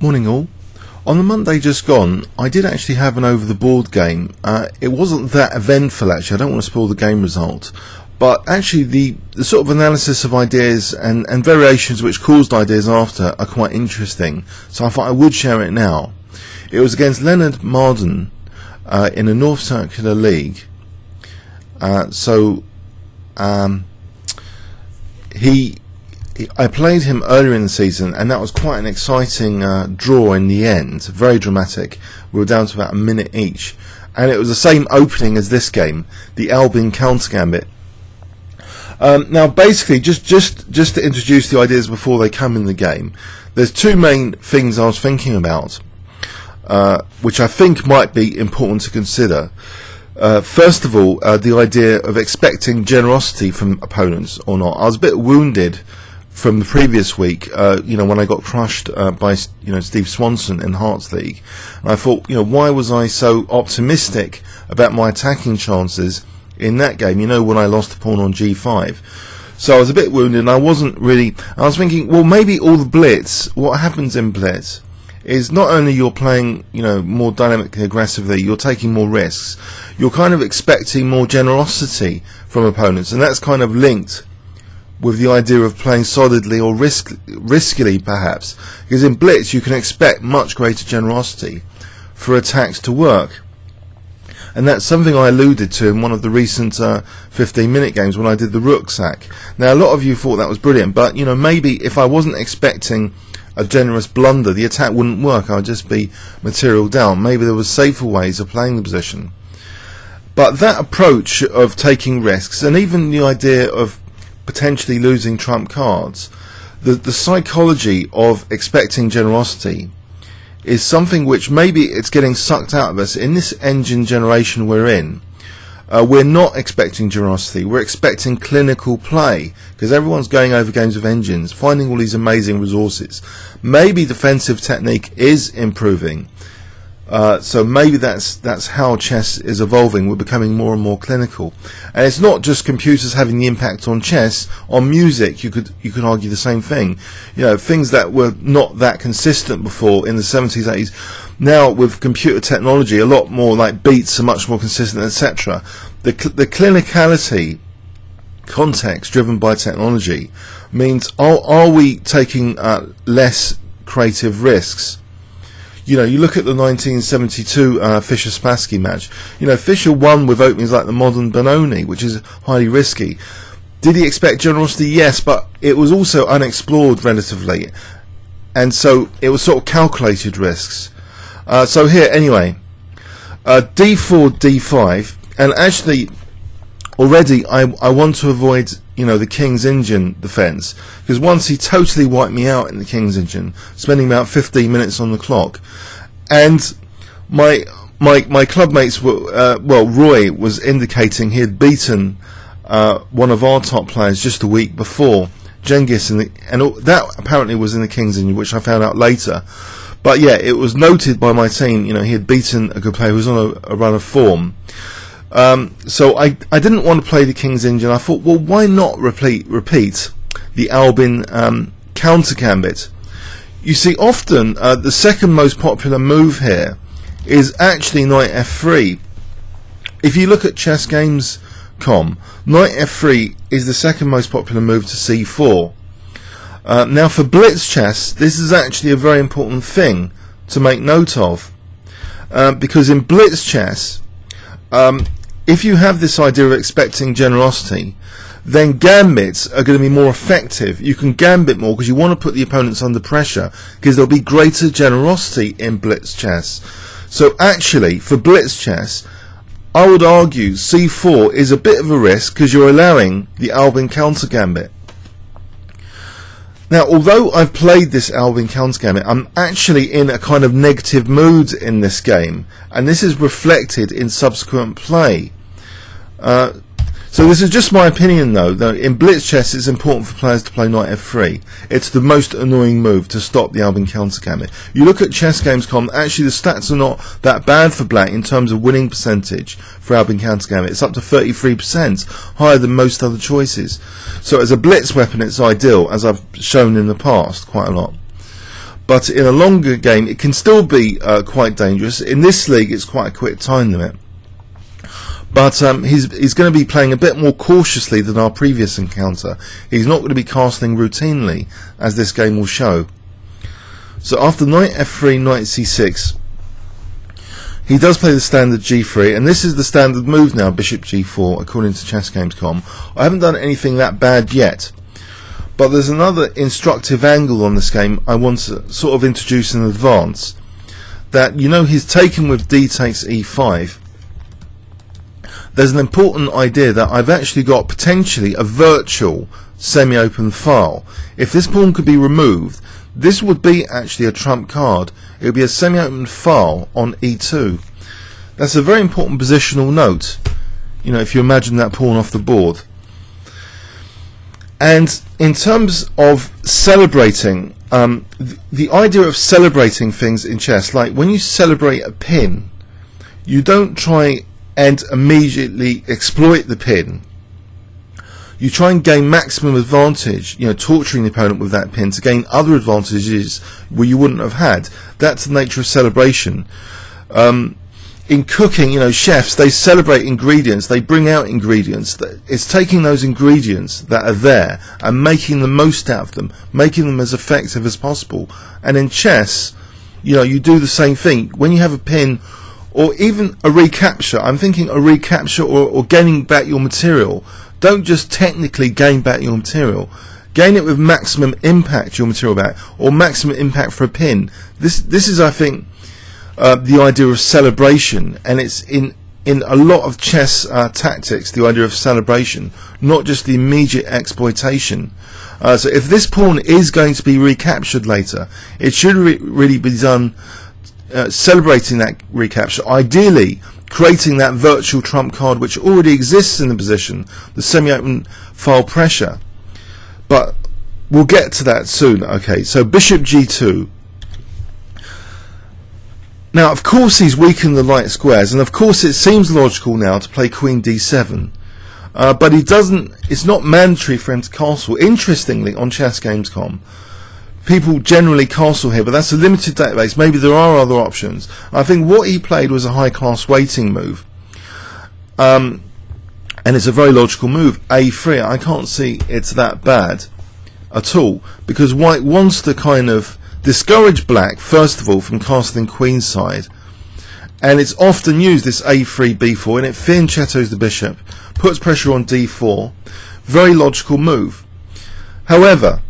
Morning all. On the Monday just gone, I did actually have an over-the-board game. It wasn't that eventful actually, I don't want to spoil the game result, but actually the sort of analysis of ideas and variations which caused ideas after are quite interesting, so I thought I would share it now. It was against Leonard Marden in a North Circular League. I played him earlier in the season, and that was quite an exciting draw in the end, very dramatic. We were down to about a minute each, and it was the same opening as this game, the Albin Counter Gambit. Now basically, just to introduce the ideas before they come in the game, there's two main things I was thinking about, which I think might be important to consider. First of all, the idea of expecting generosity from opponents or not. I was a bit wounded from the previous week, when I got crushed by Steve Swanson in Hearts League, and I thought, why was I so optimistic about my attacking chances in that game? When I lost the pawn on G5, so I was a bit wounded, and I was thinking, well, maybe all the blitz. What happens in blitz is not only you're playing, more dynamically aggressively, you're taking more risks. You're kind of expecting more generosity from opponents, and that's kind of linked with the idea of playing solidly or riskily, perhaps, because in blitz you can expect much greater generosity for attacks to work, and that's something I alluded to in one of the recent 15-minute games when I did the rook sack. Now, a lot of you thought that was brilliant, but maybe if I wasn't expecting a generous blunder, the attack wouldn't work. I'd just be material down. Maybe there was safer ways of playing the position. But that approach of taking risks, and even the idea of potentially losing trump cards, the psychology of expecting generosity is something which maybe it's getting sucked out of us in this engine generation we're in. We're not expecting generosity, we're expecting clinical play, because everyone's going over games of engines, finding all these amazing resources. Maybe defensive technique is improving, so maybe that's how chess is evolving. We're becoming more and more clinical, and it's not just computers having the impact on chess. On music, you could argue the same thing. Things that were not that consistent before in the 70s, 80s. Now with computer technology, a lot more, like beats are much more consistent, etc. The clinicality context driven by technology means, are we taking less creative risks? You look at the 1972 Fischer-Spassky match. Fischer won with openings like the modern Benoni, which is highly risky. Did he expect generosity? Yes, but it was also unexplored relatively, and so it was sort of calculated risks. So here, anyway, d4, d5, and actually, already I want to avoid, the King's Engine defence, because once he totally wiped me out in the King's Engine, spending about 15 minutes on the clock, and my clubmates were, Roy was indicating he had beaten one of our top players just a week before, Genghis, and that apparently was in the King's Engine, which I found out later. But yeah, it was noted by my team, he had beaten a good player who was on a run of form. So I didn't want to play the King's Engine. I thought, well, why not repeat the Albin Counter Gambit? You see, often the second most popular move here is actually knight f3. If you look at chessgames.com, knight f3 is the second most popular move to c4. Now for blitz chess, this is actually a very important thing to make note of, because in blitz chess, if you have this idea of expecting generosity, then gambits are going to be more effective. You can gambit more because you want to put the opponents under pressure, because there'll be greater generosity in blitz chess. So actually, for blitz chess, I would argue c4 is a bit of a risk because you're allowing the Albin Counter Gambit. Now, although I've played this Albin Counter Gambit, I'm actually in a kind of negative mood in this game, and this is reflected in subsequent play. So this is just my opinion, though. In blitz chess, it's important for players to play knight f3. It's the most annoying move to stop the Albin Counter Gambit. You look at chessgames.com, actually the stats are not that bad for black in terms of winning percentage for Albin Counter Gambit. It's up to 33%, higher than most other choices. So as a blitz weapon, it's ideal, as I've shown in the past quite a lot. but in a longer game it can still be quite dangerous. In this league it's quite a quick time limit, but he's going to be playing a bit more cautiously than our previous encounter. He's not going to be castling routinely, as this game will show. So after knight f3, knight c6, he does play the standard g3, and this is the standard move now, bishop g4, according to chessgames.com. I haven't done anything that bad yet, but there's another instructive angle on this game I want to sort of introduce in advance. That, you know, he's taken with d takes e5. There's an important idea that I've actually got potentially a virtual semi-open file. If this pawn could be removed, this would be actually a trump card. It would be a semi-open file on e2. That's a very important positional note, you know, if you imagine that pawn off the board. And in terms of celebrating, the idea of celebrating things in chess, like when you celebrate a pin, you don't try and immediately exploit the pin. You try and gain maximum advantage, you know, torturing the opponent with that pin to gain other advantages where you wouldn't have had. That's the nature of celebration. In cooking, you know, chefs, they celebrate ingredients, they bring out ingredients. It's taking those ingredients that are there and making the most out of them, making them as effective as possible. And in chess, you know, you do the same thing. When you have a pin, or even a recapture, I'm thinking a recapture or gaining back your material. Don't just technically gain back your material. Gain it with maximum impact, your material back, or maximum impact for a pin. This is, I think, the idea of celebration, and it's in a lot of chess tactics, the idea of celebration, not just the immediate exploitation. So if this pawn is going to be recaptured later, it should really be done celebrating that recapture, ideally creating that virtual trump card which already exists in the position, the semi-open file pressure. But we'll get to that soon. Okay, so bishop g2. Now, of course, he's weakened the light squares, and of course it seems logical now to play queen d7, but he doesn't. It's not mandatory for him to castle. Interestingly, on chessgames.com, people generally castle here, but that's a limited database. Maybe there are other options. I think what he played was a high-class waiting move, and it's a very logical move. a3. I can't see it's that bad at all, because white wants to kind of discourage black, first of all, from castling queenside, and it's often used, this a3 b4, and it fianchettos the bishop, puts pressure on d4. Very logical move. However,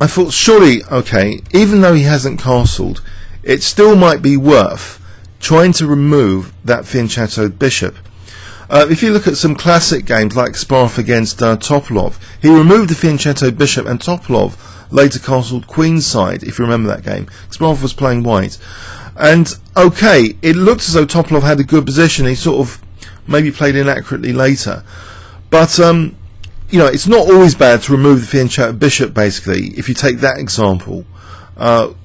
I thought, surely, okay, even though he hasn't castled, it still might be worth trying to remove that fianchettoed bishop. If you look at some classic games like Kasparov against Topalov, he removed the fianchettoed bishop, and Topalov later castled queenside, if you remember that game. Kasparov was playing white. And, okay, it looked as though Topalov had a good position. He sort of maybe played inaccurately later. But, you know, it's not always bad to remove the fianchettoed bishop, basically, if you take that example,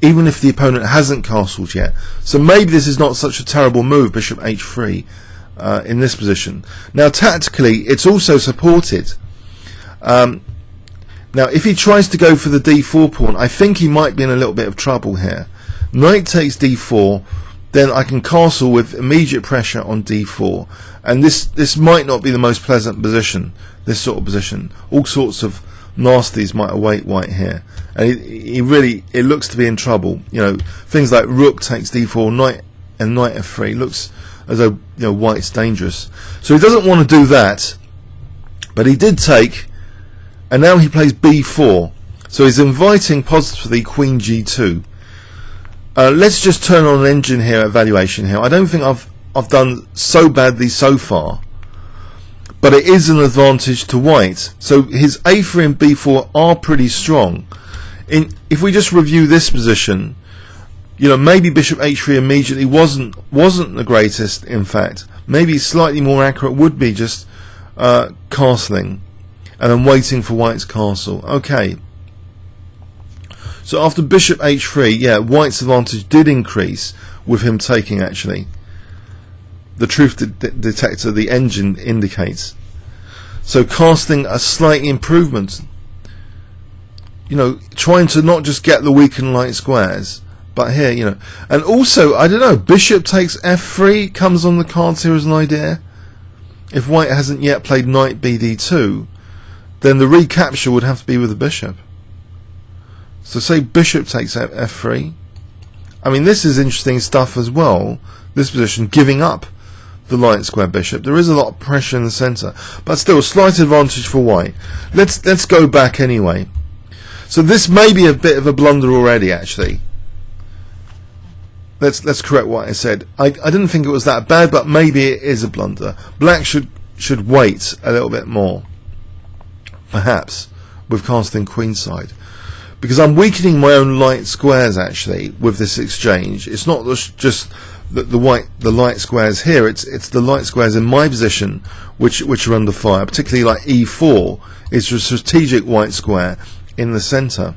even if the opponent hasn't castled yet. So maybe this is not such a terrible move, bishop h3, in this position. Now, tactically, it's also supported. Now, if he tries to go for the d4 pawn, I think he might be in a little bit of trouble here. Knight takes d4, then I can castle with immediate pressure on d4, and this might not be the most pleasant position, this sort of position. All sorts of nasties might await white here, and he really, it looks to be in trouble. You know, things like rook takes d4, knight and knight f3, looks as though, you know, white's dangerous. So he doesn't want to do that, but he did take, and now he plays b4, so he's inviting positively queen g2. Let's just turn on an engine here, evaluation here. I don't think I've done so badly so far, but it is an advantage to white. So his a3 and b4 are pretty strong. If we just review this position, you know, maybe bishop h3 immediately wasn't the greatest. In fact, maybe slightly more accurate would be just castling and then waiting for white's castle. Okay. So after bishop h3, yeah, white's advantage did increase with him taking, actually. The truth detector, the engine, indicates. So casting a slight improvement. you know, trying to not just get the weak and light squares, but here, you know. And also, I don't know, bishop takes f3 comes on the cards here as an idea. If white hasn't yet played knight bd2, then the recapture would have to be with the bishop. So say bishop takes f3. I mean, this is interesting stuff as well, this position, giving up the light square bishop. There is a lot of pressure in the centre, but still a slight advantage for white. Let's go back anyway. So this may be a bit of a blunder already, actually. Let's correct what I said. I didn't think it was that bad, but maybe it is a blunder. Black should wait a little bit more, perhaps, with casting queenside, because I'm weakening my own light squares actually with this exchange. It's not just the light squares here. It's the light squares in my position which are under fire. Particularly like e4 is a strategic white square in the centre.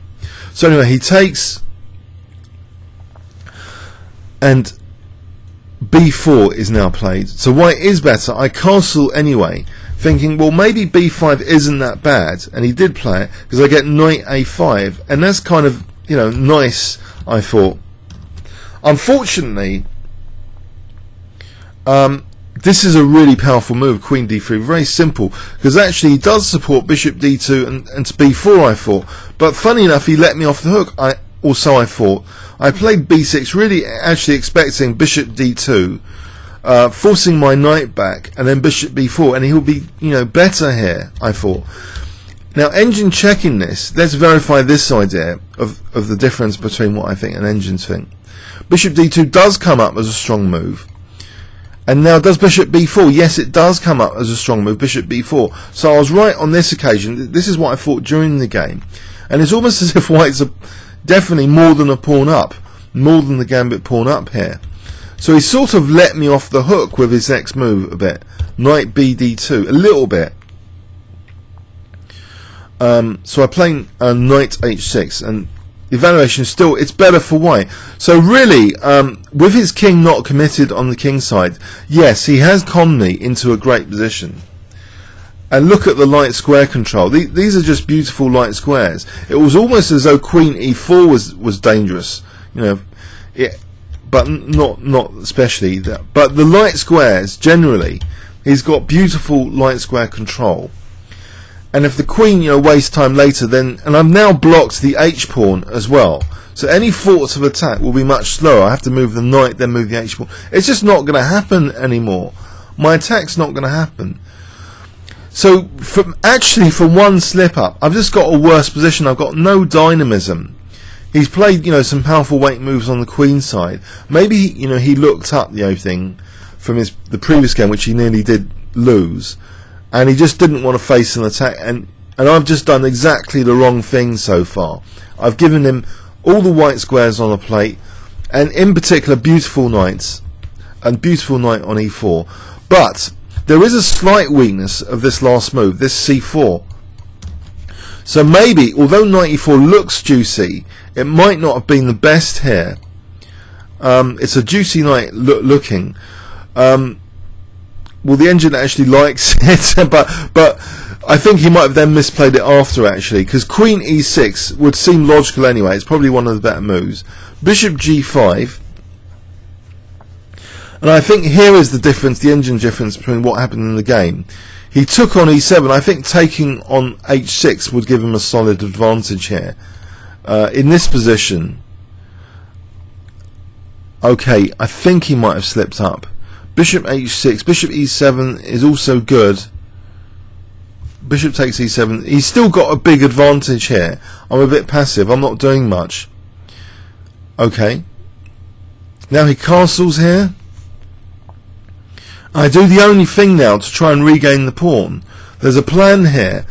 So anyway, he takes, and b4 is now played. So white is better. I castle anyway, thinking, well, maybe b5 isn't that bad, and he did play it because I get knight a5, and that's kind of, you know, nice, I thought. Unfortunately, this is a really powerful move, queen d3, very simple, because actually he does support bishop d2 and to b4, I thought, but funny enough he let me off the hook. I thought. I played b6, really actually expecting bishop d2, forcing my knight back, and then bishop b4, and he will be, you know, better here, I thought. Now, engine checking this, let's verify this idea of the difference between what I think and engines think. Bishop d2 does come up as a strong move. And now, does bishop b4? Yes, it does come up as a strong move, bishop b4. So I was right on this occasion. This is what I thought during the game. And it's almost as if white's definitely more than a pawn up, more than the gambit pawn up here. So he sort of let me off the hook with his next move a bit. Knight bd2, a little bit. So I play knight h6, and the evaluation is still, it's better for white. So really, with his king not committed on the king side, yes, he has conned me into a great position. And look at the light square control. These are just beautiful light squares. It was almost as though queen e4 was dangerous, you know, but not especially that. But the light squares generally, he's got beautiful light square control. And if the queen, you know, wastes time later, then, and I've now blocked the h pawn as well. So any thoughts of attack will be much slower. I have to move the knight, then move the h pawn. It's just not going to happen anymore. My attack's not going to happen. So actually for one slip up, I've just got a worse position. I've got no dynamism. He's played, you know, some powerful weight moves on the queen side. Maybe, you know, he looked up the thing from the previous game, which he nearly did lose, and he just didn't want to face an attack. And I've just done exactly the wrong thing so far. I've given him all the white squares on a plate, and in particular beautiful knights, and beautiful knight on e4. But there is a slight weakness of this last move, this c4. So maybe, although knight e4 looks juicy, it might not have been the best here. It's a juicy knight looking. Well, the engine actually likes it, but I think he might have then misplayed it after, actually, because queen e6 would seem logical anyway. It's probably one of the better moves. Bishop g5. And I think here is the difference, the engine difference between what happened in the game. He took on e7. I think taking on h6 would give him a solid advantage here. In this position, okay, I think he might have slipped up. Bishop h6, bishop e7 is also good. Bishop takes e7. He's still got a big advantage here. I'm a bit passive. I'm not doing much. Okay. Now he castles here. I do the only thing now to try and regain the pawn. There's a plan here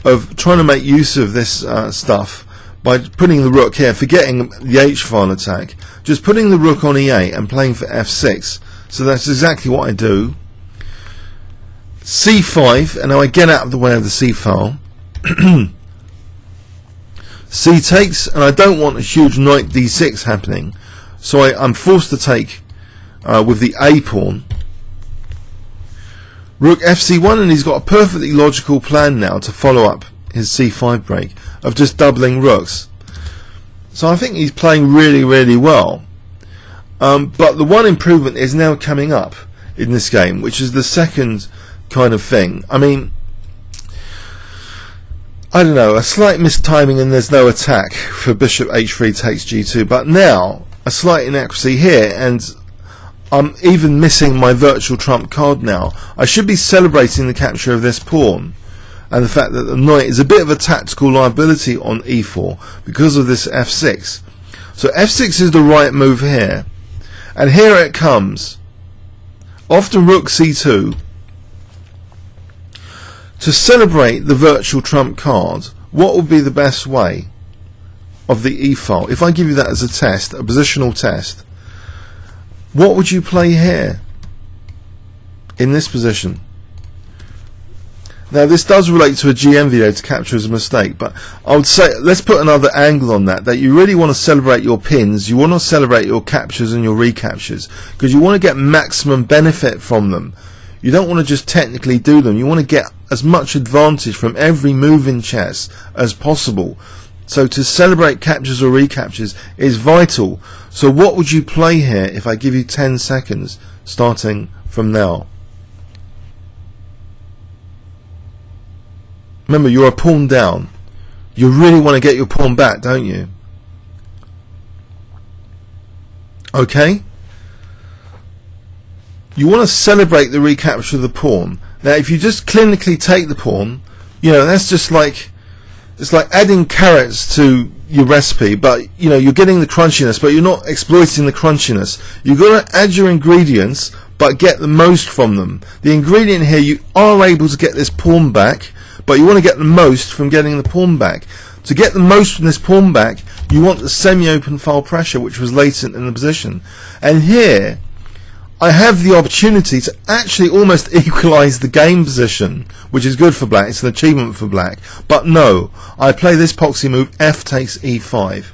of trying to make use of this stuff by putting the rook here, forgetting the h-file attack, just putting the rook on e8 and playing for f6. So that's exactly what I do. c5, and now I get out of the way of the c-file. c takes, and I don't want a huge knight d6 happening, so I'm forced to take with the a pawn. Rook fc1, and he's got a perfectly logical plan now to follow up his c5 break. of just doubling rooks. So I think he's playing really, really well. But the one improvement is now coming up in this game, which is the second kind of thing. I mean, I don't know, a slight mistiming and there's no attack for bishop h3 takes g2, but now a slight inaccuracy here, and I'm even missing my virtual trump card now. I should be celebrating the capture of this pawn and the fact that the knight is a bit of a tactical liability on e4 because of this f6. So f6 is the right move here, and here it comes. Often rook c2. To celebrate the virtual trump card, what would be the best way of the e-file? If I give you that as a test, a positional test, what would you play here in this position? Now this does relate to a GM video to capture as a mistake, but I would say let's put another angle on that you really want to celebrate your pins, you want to celebrate your captures and your recaptures, because you want to get maximum benefit from them. You don't want to just technically do them, you want to get as much advantage from every move in chess as possible. So to celebrate captures or recaptures is vital. So what would you play here if I give you 10 seconds starting from now? Remember, you're a pawn down. You really want to get your pawn back, don't you? Okay? You want to celebrate the recapture of the pawn. Now if you just clinically take the pawn, you know, that's just like, it's like adding carrots to your recipe, but you know, you're getting the crunchiness, but you're not exploiting the crunchiness. You've got to add your ingredients, but get the most from them. The ingredient here, you are able to get this pawn back, but you want to get the most from getting the pawn back. To get the most from this pawn back, you want the semi-open file pressure, which was latent in the position. And here, I have the opportunity to actually almost equalize the game position, which is good for black. It's an achievement for black. But no, I play this poxy move, f takes e5.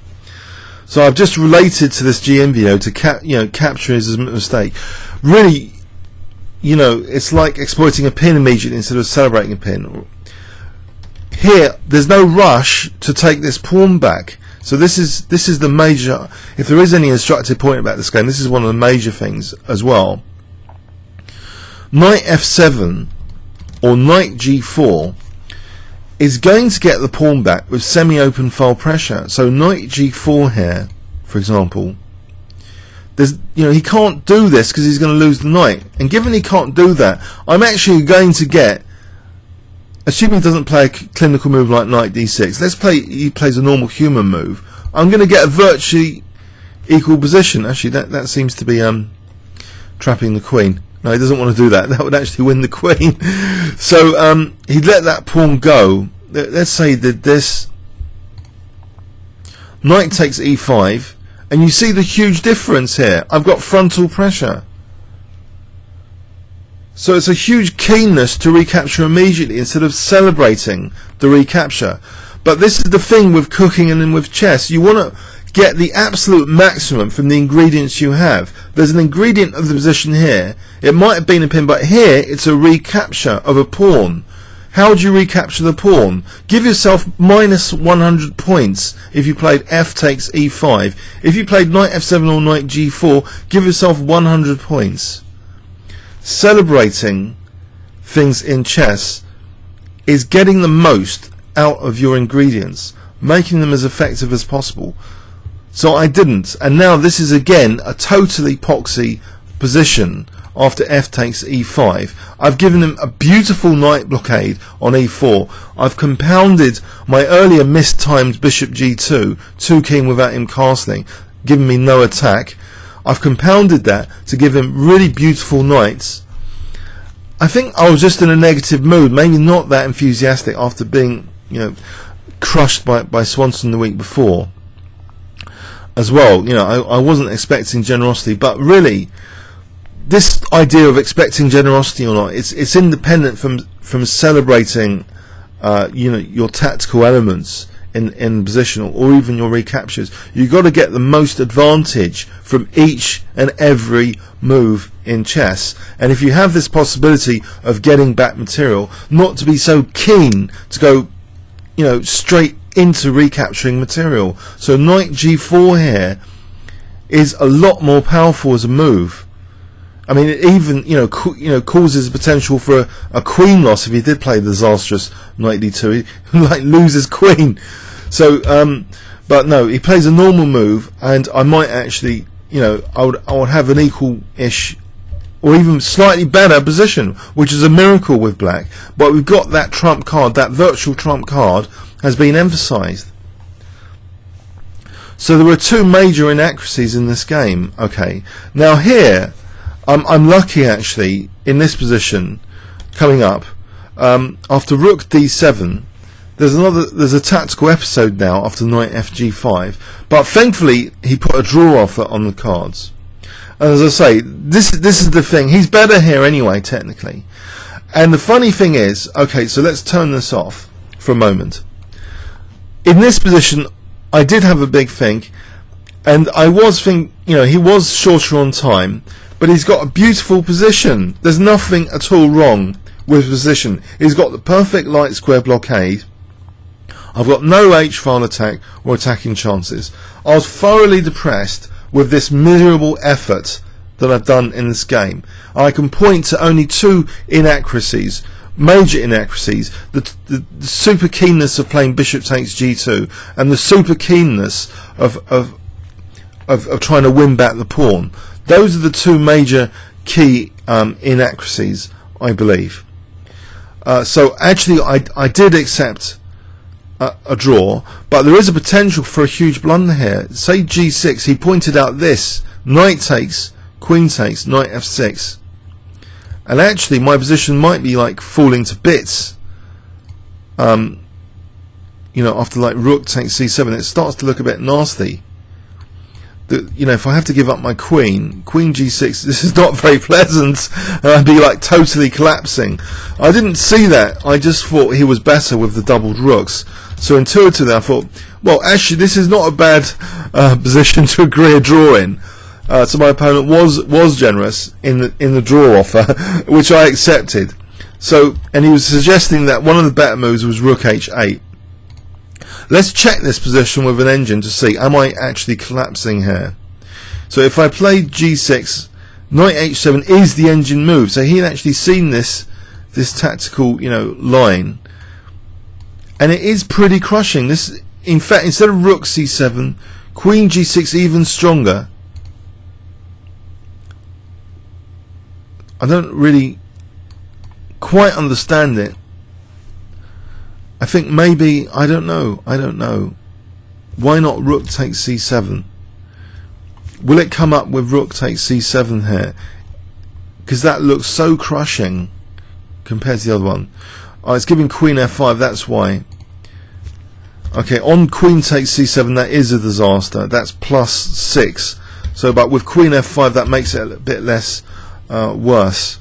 So I've just related to this GM video to capture as a mistake. Really, you know, it's like exploiting a pin immediately instead of celebrating a pin. Here, there's no rush to take this pawn back. So this is the major, if there is any instructive point about this game, this is one of the major things as well. Knight f7 or knight g4 is going to get the pawn back with semi-open file pressure. So knight g4 here, for example, there's, you know, he can't do this because he's going to lose the knight. And given he can't do that, I'm actually going to get, assuming he doesn't play a clinical move like knight d6, let's play, he plays a normal human move, I'm going to get a virtually equal position. Actually, that seems to be trapping the queen. No, he doesn't want to do that. That would actually win the queen. So he'd let that pawn go. Let's say that this knight takes e5, and you see the huge difference here. I've got frontal pressure. So it's a huge keenness to recapture immediately instead of celebrating the recapture. But this is the thing with cooking and with chess. You want to get the absolute maximum from the ingredients you have. There's an ingredient of the position here. It might have been a pin, but here it's a recapture of a pawn. How would you recapture the pawn? Give yourself minus 100 points if you played f takes e5. If you played knight f7 or knight g4, give yourself 100 points. Celebrating things in chess is getting the most out of your ingredients, making them as effective as possible. So I didn't, and now this is again a totally poxy position after f takes e5. I've given him a beautiful knight blockade on e4. I've compounded my earlier mistimed bishop g2, too keen without him castling, giving me no attack. I've compounded that to give him really beautiful knights. I think I was just in a negative mood, maybe not that enthusiastic after being, you know, crushed by Swanson the week before as well. You know, I wasn't expecting generosity, but really this idea of expecting generosity or not, it's independent from celebrating you know, your tactical elements in positional or even your recaptures. You've got to get the most advantage from each and every move in chess, and if you have this possibility of getting back material, not to be so keen to go, you know, straight into recapturing material. So knight g4 here is a lot more powerful as a move. I mean, it even causes potential for a queen loss if he did play the disastrous knight d2. He like loses queen. So, but no, he plays a normal move, and I might actually, I would have an equal-ish or even slightly better position, which is a miracle with black. But we've got that trump card, that virtual trump card has been emphasized. So there were two major inaccuracies in this game. Okay, now here I'm lucky actually in this position coming up. After rook d7, there's a tactical episode now after knight fg5, but thankfully he put a draw offer on the cards. And as I say, this is the thing, he's better here anyway technically. And the funny thing is, okay, so let's turn this off for a moment. In this position I did have a big think, and I was thinking, he was shorter on time, but he's got a beautiful position. There's nothing at all wrong with position. He's got the perfect light square blockade. I've got no h-file attack or attacking chances. I was thoroughly depressed with this miserable effort that I've done in this game. I can point to only two inaccuracies, major inaccuracies: the super keenness of playing bishop takes g2 and the super keenness of trying to win back the pawn. Those are the two major key inaccuracies, I believe. So actually I did accept a draw, but there is a potential for a huge blunder here. Say g6, he pointed out this: knight takes, queen takes, knight f6. And actually my position might be like falling to bits. After like rook takes c7, it starts to look a bit nasty. If I have to give up my queen g6, this is not very pleasant, and I'd be like totally collapsing. I didn't see that. I just thought he was better with the doubled rooks. So intuitively I thought, well, actually this is not a bad position to agree a draw in. So my opponent was generous in the draw offer, which I accepted. So, and he was suggesting that one of the better moves was rook h8. Let's check this position with an engine to see, am I actually collapsing here? So if I play g6, knight h7 is the engine move. So he had actually seen this tactical, line, and it is pretty crushing. This, in fact, instead of rook c7, queen g6 even stronger. I don't really quite understand it. I think maybe, I don't know. Why not rook takes c7? Will it come up with rook takes c7 here? Because that looks so crushing compared to the other one. Oh, it's giving queen f5, that's why. Okay, on queen takes c7, that is a disaster. That's +6. So, but with queen f5, that makes it a bit less worse,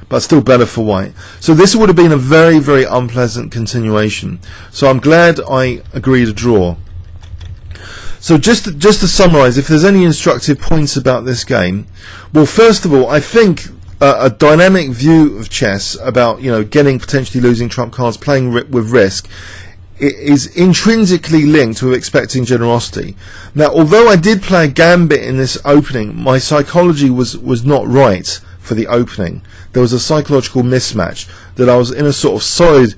but still better for white. So this would have been a very, very unpleasant continuation. So I'm glad I agreed to draw. So just to summarize, if there's any instructive points about this game, well, first of all, I think a dynamic view of chess about getting potentially losing trump cards, playing with risk, is intrinsically linked with expecting generosity. Now, although I did play a gambit in this opening, my psychology was not right for the opening. There was a psychological mismatch that I was in a sort of solid,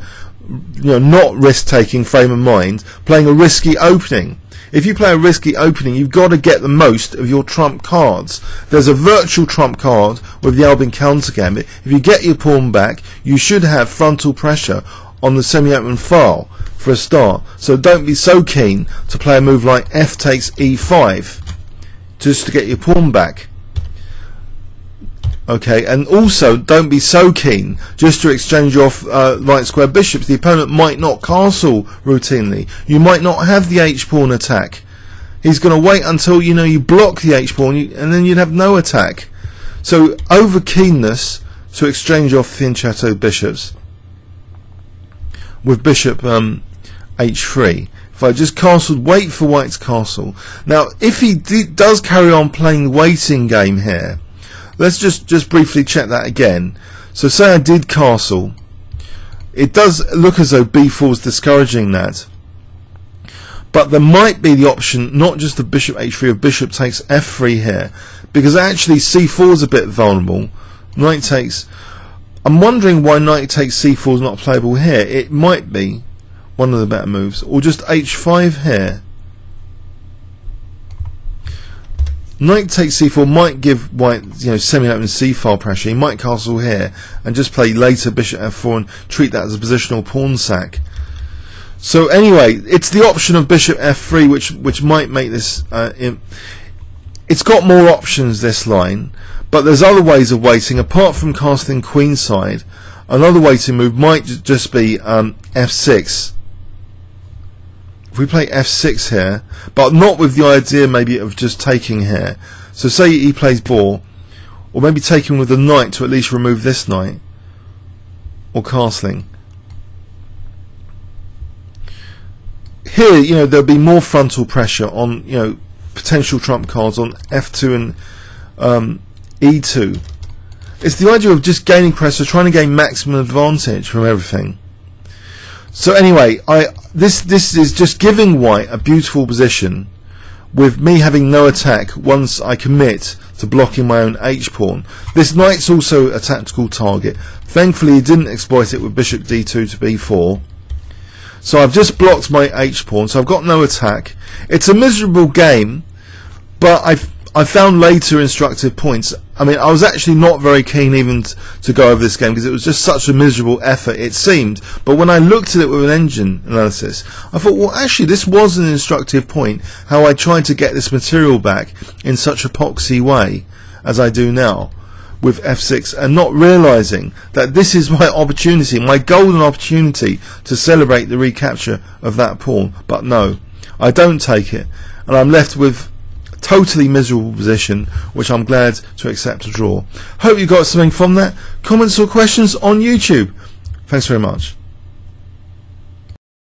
not risk-taking frame of mind, playing a risky opening. If you play a risky opening, you've got to get the most of your trump cards. There's a virtual trump card with the Albin Counter Gambit. If you get your pawn back, you should have frontal pressure on the semi-open file for a start. So don't be so keen to play a move like f takes e5 just to get your pawn back. Okay, and also don't be so keen just to exchange off light square bishops. The opponent might not castle routinely. You might not have the h-pawn attack. He's going to wait until you block the h-pawn, and then you'd have no attack. So over keenness to exchange off fianchetto bishops with bishop h3. If I just castled, wait for white's castle. Now, if he does carry on playing the waiting game here, let's just briefly check that again. So say I did castle. It does look as though b4 is discouraging that. but there might be the option not just of bishop h3, of bishop takes f3 here, because actually c4 is a bit vulnerable. Knight takes, I'm wondering why knight takes c4 is not playable here. It might be one of the better moves, or just h5 here. Knight takes c4 might give white, semi-open c-file pressure. He might castle here and just play later bishop f4 and treat that as a positional pawn sack. So anyway, it's the option of bishop f3 which might make this. It's got more options, this line, but there's other ways of waiting apart from casting queenside. Another waiting move might just be f6. If we play f6 here, but not with the idea maybe of just taking here. So say he plays boar, or maybe taking with the knight to at least remove this knight, or castling. Here, there'll be more frontal pressure on, potential trump cards on f2 and e2. It's the idea of just gaining pressure, trying to gain maximum advantage from everything. So anyway, this is just giving white a beautiful position, with me having no attack once I commit to blocking my own h-pawn. This knight's also a tactical target. Thankfully he didn't exploit it with bishop d2 to b4. So I've just blocked my h-pawn, so I've got no attack. It's a miserable game, but I found later instructive points. I mean, I was actually not very keen even to go over this game because it was just such a miserable effort, it seemed. But when I looked at it with an engine analysis, I thought, well, actually, this was an instructive point, how I tried to get this material back in such a poxy way as I do now with f6, and not realizing that this is my opportunity, my golden opportunity to celebrate the recapture of that pawn. But no, I don't take it, and I'm left with totally miserable position, which I'm glad to accept a draw. Hope you got something from that. Comments or questions on YouTube. Thanks very much.